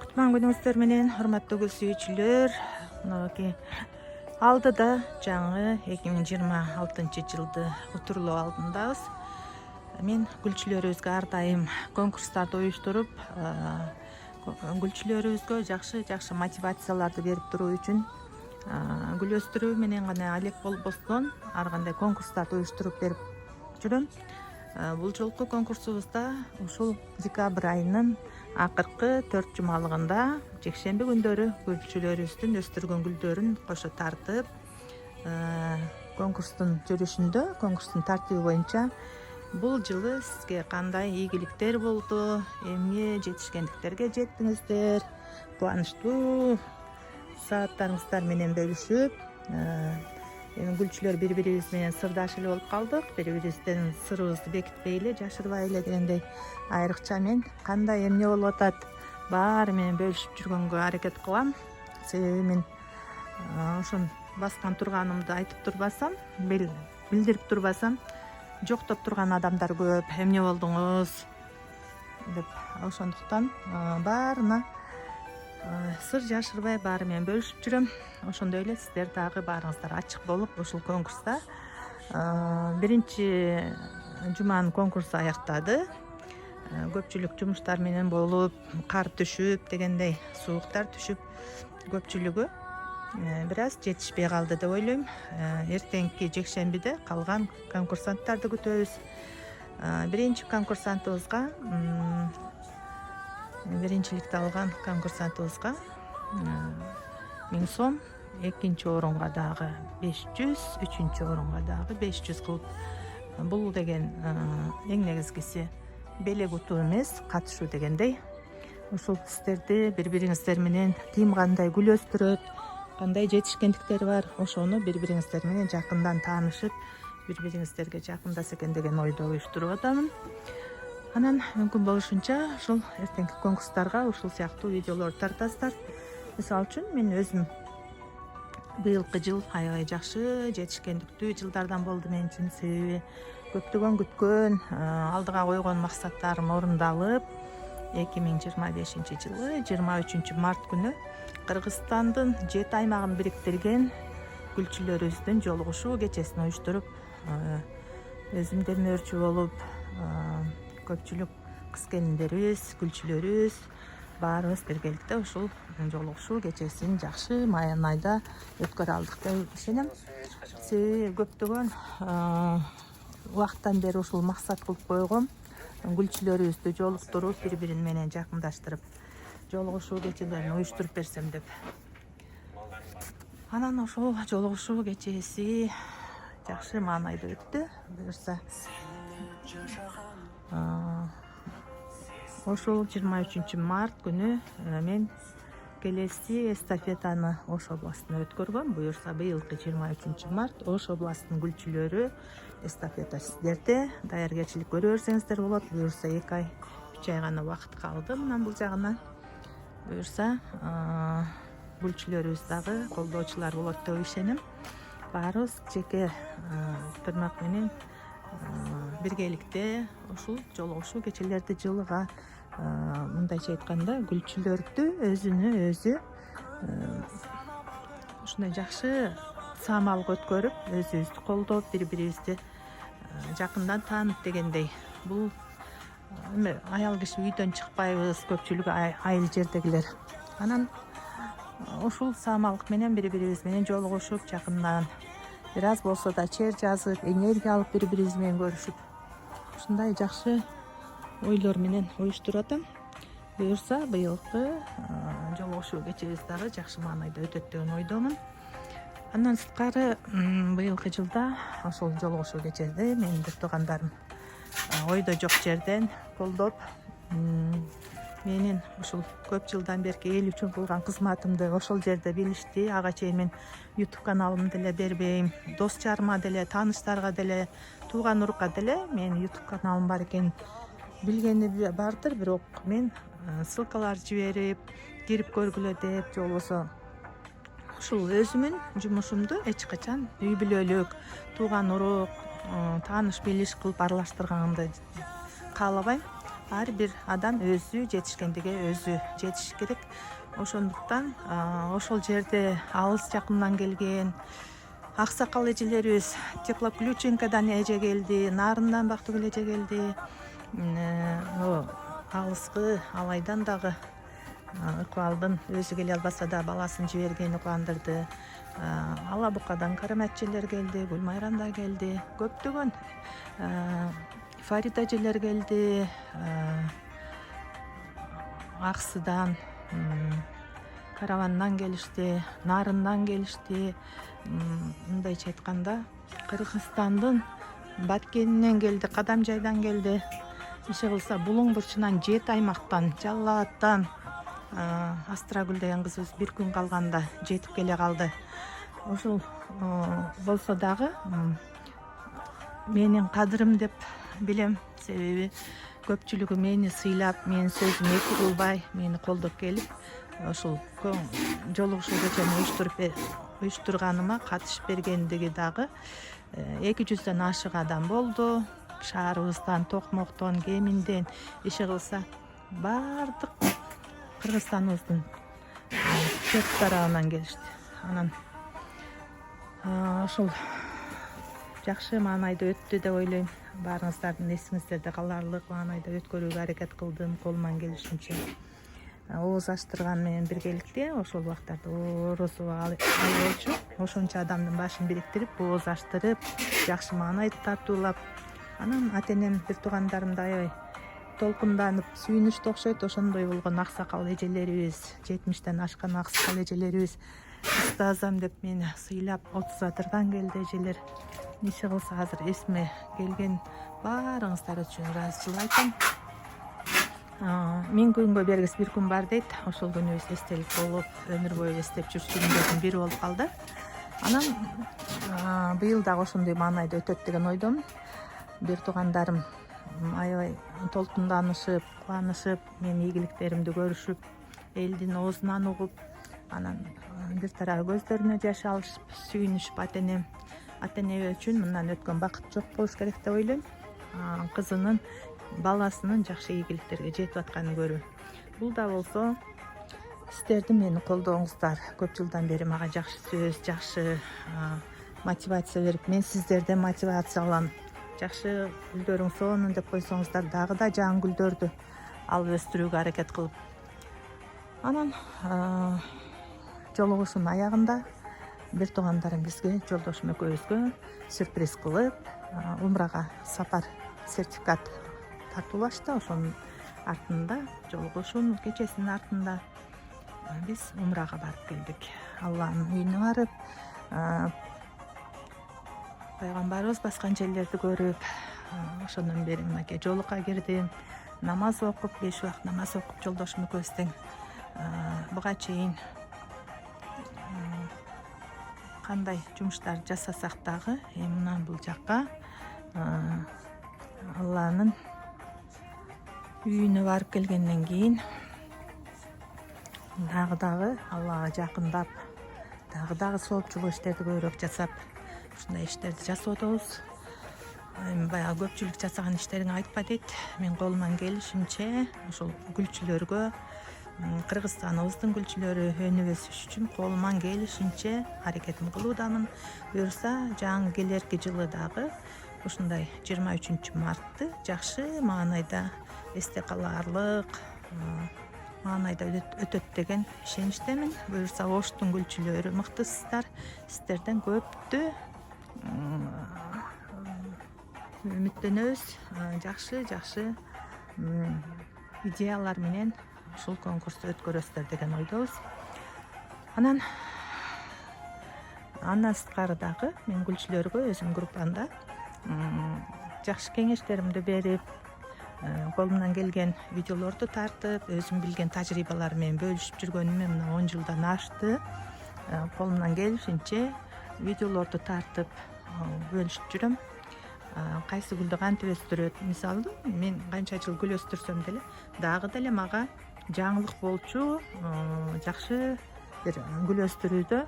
Кутман күнүңүздөр менен урматтуу күл сүйүүчүлөр. Мынакей алдыда жаңы 2026 жылды утурлоо алдындабыз. Мен гүлчүлөрүбүзгө ар дайым конкурстарды уюштуруп, гүлчүлөрүбүзгө жакшы мотивацияларды берип туруу үчүн гүл өстүрүү менен гана алек болбостон ар кандай конкурстарды уюштуруп берип жүрөм. Бул жолку конкурсубузда ушул декабрь айынын акыркы 4 жумалыгында жекшемби күндөрү гүлчүлөрүбүздүн өстүргөн гүлдөрүн кошо тартып, конкурстун жүрүшүндө, конкурстун тартиби боюнча бул жылы сизге кандай ийгиликтер болду, эмне жетишкендиктерге жеттиңиздер, кубанычтуу сааттарыңыздар менен бөлүшүп, гүлчүлөр бири-бирибиз менен сырдаш эле болуп калдык. Бири-бирибизден сырыбызды бекитпей эле, жашырбай эле дегендей. Айрыкча мен кандай эмне болуп атат баары менен бөлүшүп жүргөнгө аракет кылам. Себеби мен ошон баскан турганымды айтып турбасам, билдирип турбасам, жоктоп турган адамдар көп. Эмне болдуңуз деп, ошондуктан баарына сыр жашырбай баары менен бөлүшүп жүрөм. Ошондой эле сиздер дагы баарыңыздар ачык болуп, ушул конкурста биринчи жуманын конкурсу аяктады. Көпчүлүк жумуштар менен болуп, кар түшүп дегендей, сууктар түшүп, көпчүлүгү бир аз жетишпей калды деп ойлойм. Эртеңки жекшембиде калган конкурсанттарды күтөбүз. Биринчи конкурсантыбызга, биринчиликти алган конкурсантыбызга 1000 сом, экинчи орунга дагы 500, үчүнчү орунга дагы 500 кылып. Бул деген эң негизгиси белек утуу эмес, катышуу дегендей. Ушул сиздерди бири-бириңиздер менен ким кандай гүл өстүрөт, кандай жетишкендиктери бар, ошону бири-бириңиздер менен жакындан таанышып, бири-бириңиздерге жакындаса экен деген ойдо уюштуруп атамын. Анан мүмкүн болушунча ушул эртеңки конкурстарга ушул сыяктуу видеолорду тартасыздар. Мисалы үчүн мен өзүм быйылкы жыл аябай жакшы, жетишкендиктүү жылдардан болду мен үчүн. Себеби көптөгөн күткөн, алдыга койгон максаттарым орундалып, 2025 жылы 23 март күнү Кыргызстандын 7 аймагын бириктирген гүлчүлөрүбүздүн жолугушуу кечесин уюштуруп, өзүм демөөрчү болуп, көпчүлүк кыз келиндерибиз, гүлчүлөрүбүз баарыбыз биргеликте ушул жолугушуу кечесин жакшы маянайда өткөрө алдык деп ишенем. Себеби көптөгөн убакыттан бери ушул максат кылып койгом, гүлчүлөрүбүздү жолуктуруп, бири-бири менен жакындаштырып, жолугушуу кечелерин уюштуруп берсем деп. Анан ошол жолугушуу кечеси жакшы маанайда өттү. Буюрса ошол 23 март күнү мен келеси эстафетаны Ош областына өткөргөм. Буюрса быйылкы 23 март Ош областынын гүлчүлөрү эстафета сиздерде. Даяргерчилик көрө берсеңиздер болот. Буюрса 2 ай, 3 ай гана убакыт калды мынан бул жагына. Буюрса гүлчүлөрүбүз дагы колдоочулар болот деп ишенем. Баарыбыз жеке тырнак менен биргеликте ушул жолугушуу кечелерди жылыга, мындайча айтканда, гүлчүлөрдү өзүнө өзү ушундай жакшы саамалык өткөрүп, өзүбүздү колдоп, бири-бирибизди жакындан таанып дегендей. Бул эме аял киши үйдөн чыкпайбыз, көпчүлүгү айыл жердегилер. Анан ушул саамалык менен бири-бирибиз менен жолугушуп, жакындан бир аз болсо да чер жазып, энергия алып, бири-бирибиз менен көрүшүп, ушундай жакшы ойлор менен уюштуруп атам. Буюрса быйылкы жолугушуу кечебиз дагы жакшы маанайда өтөт деген ойдомун. Андан сырткары быйылкы жылда ошол жолугушуу кечеде менин бир туугандарым ойдо жок жерден колдоп, менин ушул көп жылдан берки эл үчүн кылган кызматымды ошол жерде билишти. Ага чейин мен YouTube каналымды деле бербейм, дос жарыма деле, тааныштарга деле, тууган урукка деле менин YouTube каналым бар экен билгени бардыр, бирок мен ссылкалар жиберип, кирип көргүлө деп, же болбосо ушул өзүмүн жумушумду эч качан үй бүлөлүк, тууган урук, тааныш билиш кылып аралаштырганымды каалабайм. ар бир адам өзү жетишкендиге өзү жетиш керек. Ошондуктан ошол жерде алыс жакындан келген аксакал эжелерибиз Теплоключенкадан эже келди, Нарындан Бактыгүл эже келди. Алыскы Алайдан дагы Ыкыбалдын өзү келе албаса да баласын жибергени кубандырды. Ала Букадан Карамат эжелер келди, Гүлмайрам да келди. Көптөгөн Фарида эжелер келди. Аксыдан, Каравандан келишти, Нарындан келишти. Мындайча айтканда, Кыргызстандын Баткенинен келди, Кадамжайдан келди. Иши кылса Булуң бурчунан 7 аймактан, Жалал Абадтан Астрагүл деген кызыбыз бир күн калганда жетип келе калды. Ошол болсо дагы менин кадырым деп билем, себеби көпчүлүгү мени сыйлап, менин сөзүмө эки кылбай, мени колдоп келип, ошол жолугушуу кечени уюштурганыма катышып бергендиги дагы 200дөн ашык адам болду. Шаарыбыздан, Токмоктон, Кеминден, иши кылса баардык Кыргызстаныбыздын 4 тарабынан келишти. Анан ошол жакшы маанайда өттү деп ойлойм. Баарыңыздардын эсиңиздерде каларлык маанайда өткөрүүгө аракет кылдым колуман келишинче. Ооз ачтырган менен биргеликте ошол убактарда орозо ай болчу. Ошончо адамдын башын бириктирип, ооз ачтырып, жакшы маанайда тартуулап, анан ата-энем, бир туугандарымды аябай толкунданып сүйүнүштү окшойт. Ошондой болгон аксакал эжелерибиз, 70ден ашкан аксакал эжелерибиз устазам деп мени сыйлап, 30-адырдан келди эжелер. Иши кылса азыр эсиме келген баарыңыздар үчүн ыраазычылык айтам. 1000 күнгө бергис бир күн бар дейт. Ошол күнүбүз эстелик болуп, өмүр бою эстеп жүрүш күндөрдүн бири болуп калды. Анан быйыл дагы ошондой маанайда өтөт деген ойдомун. Бир туугандарым аябай толкунданышып, кубанышып, менин ийгиликтеримди көрүшүп, элдин оозунан угуп, анан бир тарабы көздөрүнө жаш алышып, сүйүнүшүп, ата-эне үчүн мындан өткөн бакыт жок болуш керек деп ойлойм. Кызынын, баласынын жакшы ийгиликтерге жетип атканын көрүү. Бул да болсо сиздердин мени колдооңуздар. Көп жылдан бери мага жакшы сөз, жакшы мотивация берип, мен сиздерден мотивация алам. Жакшы гүлдөрүң сонун деп койсоңуздар, дагы да жаңы гүлдөрдү алып өстүрүүгө аракет кылып. Анан жолугушуунун аягында бир туугандарым бизге, жолдошум экөөбүзгө сюрприз кылып, умрага сапар сертификат тартуулашты. Ошонун артында, жолугушуунун кечесинин артында биз умрага барып келдик. Алланын үйүнө барып, пайгамбарыбыз баскан жерлерди көрүп, ошондон бери мынакей жолукка кирдим. Намаз окуп, 5 убакыт намаз окуп, жолдошум экөөбүз тең буга чейин кандай жумуштар жасасак дагы, мына бул жакка Алланын үйүнө барып келгенден кийин дагы Аллага жакындап, дагы соопчулук иштерди көбүрөөк жасап, ушундай иштерди жасап атабыз. Баягы көпчүлүк жасаган иштериңи айтпа дейт. Мен колуман келишинче ошол гүлчүлөргө, Кыргызстаныбыздын гүлчүлөрү өнүгө өсүш үчүн колуман келишинче аракетим кылуудамын. Буюрса, жаңы келерки жылы дагы ушундай 23 мартты жакшы маанайда эсте калаарлык маанайда өтөт деген ишеничтемин. Буюрса, Оштун гүлчүлөрү мыктысыздар. Сиздерден көптү үмүттөнөбүз. Жакшы идеялар менен ушул конкурсту өткөрөсүздөр деген ойдобуз. Анан сырткары дагы мен гүлчүлөргө өзүм группамда жакшы кеңештеримди берип, колумдан келген видеолорду тартып, өзүм билген тажрыйбалар менен бөлүшүп жүргөнүмө мына 10 жылдан ашты. Колумдан келишинче видеолорду тартып бөлүшүп жүрөм. Кайсы гүлдү кантип өстүрөт? Мисалы, мен канча жыл гүл өстүрсөм деле, дагы деле мага жаңылык болчу, жакшы бир гүл өстүрүүдө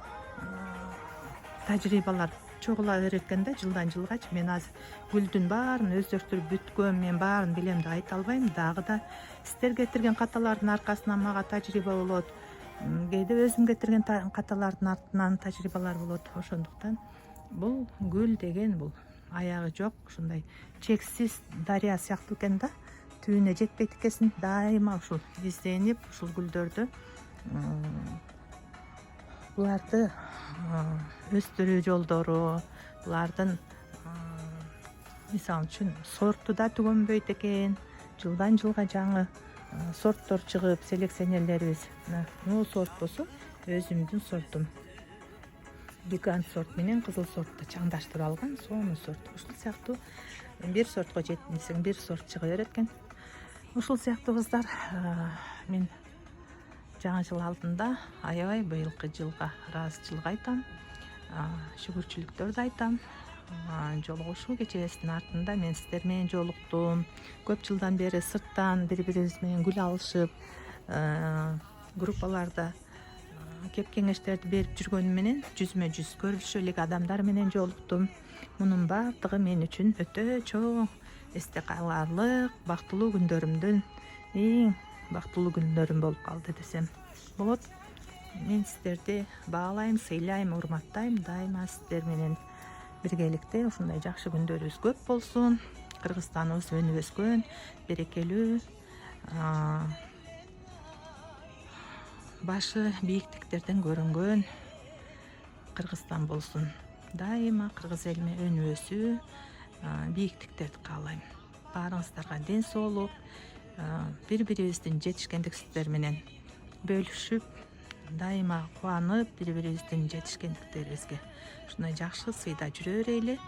тажрыйбалар чогула берет экен да жылдан жылгачы. Мен азыр гүлдүн баарын өздөштүрүп бүткөм, мен баарын билем деп айта албайм. Дагы да сиздер кетирген каталардын аркасынан мага тажрыйба болот. Кээде өзүм кетирген каталардын артынан тажрыйбалар болот. Ошондуктан бул гүл деген бул аягы жок, ушундай чексиз дарыя сыяктуу экен да. Түбүнө жетпейт экенсиң. Дайыма ушул изденип, ушул гүлдөрдү буларды өстүрүү жолдору, булардын мисалы үчүн сорту да түгөнбөйт экен. Жылдан жылга жаңы сорттор чыгып, селекционерлерибиз мына сорт болсо өзүмдүн сортум. Гигант сорт менен кызыл сорту чаңдаштырып алган, сонун сорт. Ушул сыяктуу бир сортко жетинсең бир сорт чыга берет экен. Ушул сыяктуу кыздар, мен жаңы жыл алдында аябай быйылкы жылга ыраазычылык айтам, шүгүрчүлүктөрдү айтам. Жолугушуу кечебиздин артында мен сиздер менен жолуктум. Көп жылдан бери сырттан бири-бирибиз менен гүл алышып, группаларда кеп кеңештерди берип жүргөнүм менен жүзмө жүз көрүшө элек адамдар менен жолуктум. Мунун баардыгы мен үчүн өтө чоң эсте каларлык бактылуу күндөрүмдүн эң бактылуу күндөрүм болуп калды десем болот. Мен сиздерди баалайм, сыйлайм, урматтайм. Дайыма сиздер менен биргеликте ушундай жакшы күндөрүбүз көп болсун. Кыргызстаныбыз өнүп өскөн, берекелүү, башы бийиктиктерден көрүнгөн Кыргызстан болсун. Дайыма кыргыз элиме өнүп өсүү, бийиктиктерди каалайм. Баарыңыздарга ден соолук, бири-бирибиздин жетишкендиктерибиз менен бөлүшүп, дайыма кубанып, бири-бирибиздин жетишкендиктерибизге ушундай жакшы сыйда жүрө берели.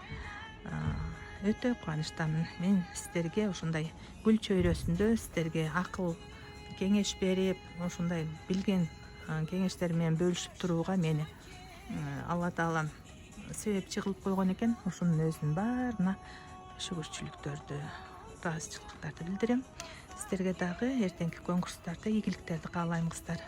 Өтө кубанычтамын. Мен сиздерге ушундай гүл чөйрөсүндө сиздерге акыл кеңеш берип, ушундай билген кеңештер менен бөлүшүп турууга мени Алла Таалам себепчи кылып койгон экен. Ушунун өзүнүн баарына шүгүрчүлүктөрдү, ыраазычылыктарды билдирем. Сиздерге дагы эртеңки конкурстарда ийгиликтерди каалайм кыздар.